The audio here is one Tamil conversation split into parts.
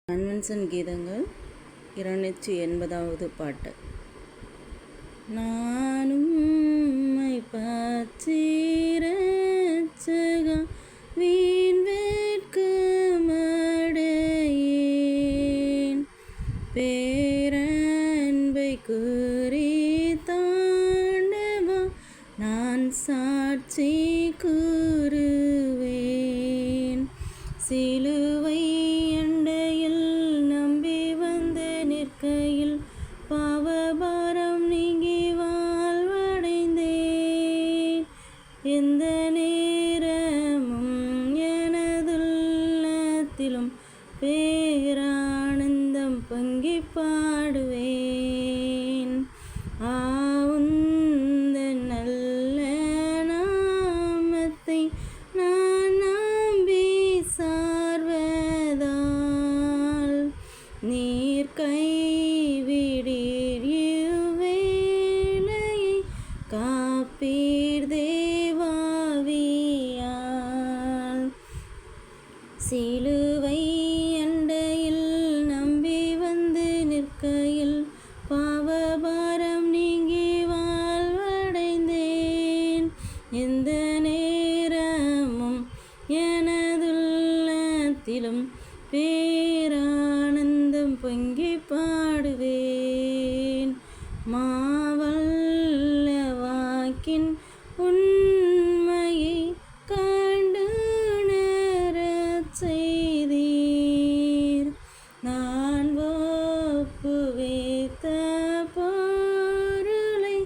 கன்வென்ஷன் கீதங்கள் 280வது பாட்டு. நானும் உம்மை பற்றிரட்சகா வீண் வெட்கமடையேன், பேரன்பை குறித்தாண்டவா நான் சாட்சி கூறுவேன். சிலுவை அண்டையில் நம்பி வந்து நிற்கையில் பாவபாரம் நீங்கி வாழ்வடைந்தேன். எந்த நேரமும் எனதுள்ளத்திலும் பேரானந்தம் பொங்கிப் பாடுவேன். உந்தன் நல்ல நாமத்தை நான் நம்பி சார்வதால் நீர் கைவிடீர் இவ்வேளையை காப்பீர் தேவாவியால். சிலுவை அண்டையில் நம்பி வந்து நிற்கையில் பாவபாரம் நீங்கி வாழ்வடைந்தேன். எந்த நேரமும் எனதுள்ளத்திலும் பேரானந்தம் பொங்கிப் பாடுவேன். மாவல்ல வாக்கின் உண்மையை கண்டுணரச் செய்தீர். நான் ஒப்புவித்த பொருளை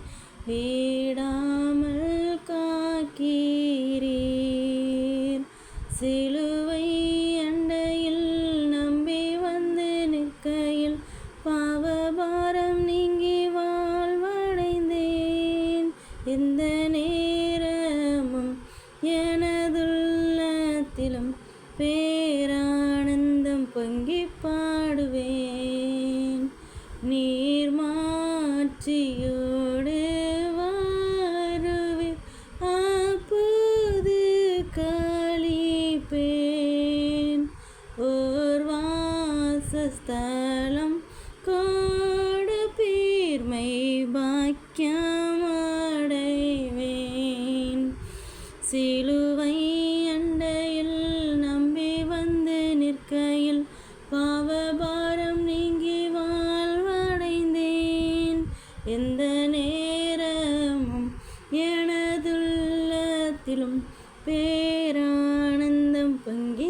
விடாமல் காக்கிறீர். சிலுவை அண்டையில் நம்பி வந்து நிற்கையில் பாவபாரம் நீங்கி வாழ்வடைந்தேன். எந்த நேரமும் எனதுள்ளத்திலும் பேரானந்தம் பொங்கிப் பாடுவேன். நீர் மாட்சியோடு வருவீர், அப்போது களிப்பேன். ஓர் வாசஸ்தலம் கொடுப்பீர், மெய் பாக்கியம் அடைவேன். சிலுவை அண்டையில் நம்பி வந்து நிற்கையில் பாவபாரம் நீங்கி வாழ்வடைந்தேன். எந்த நேரமும் எனதுள்ளத்திலும் பேரானந்தம் பொங்கி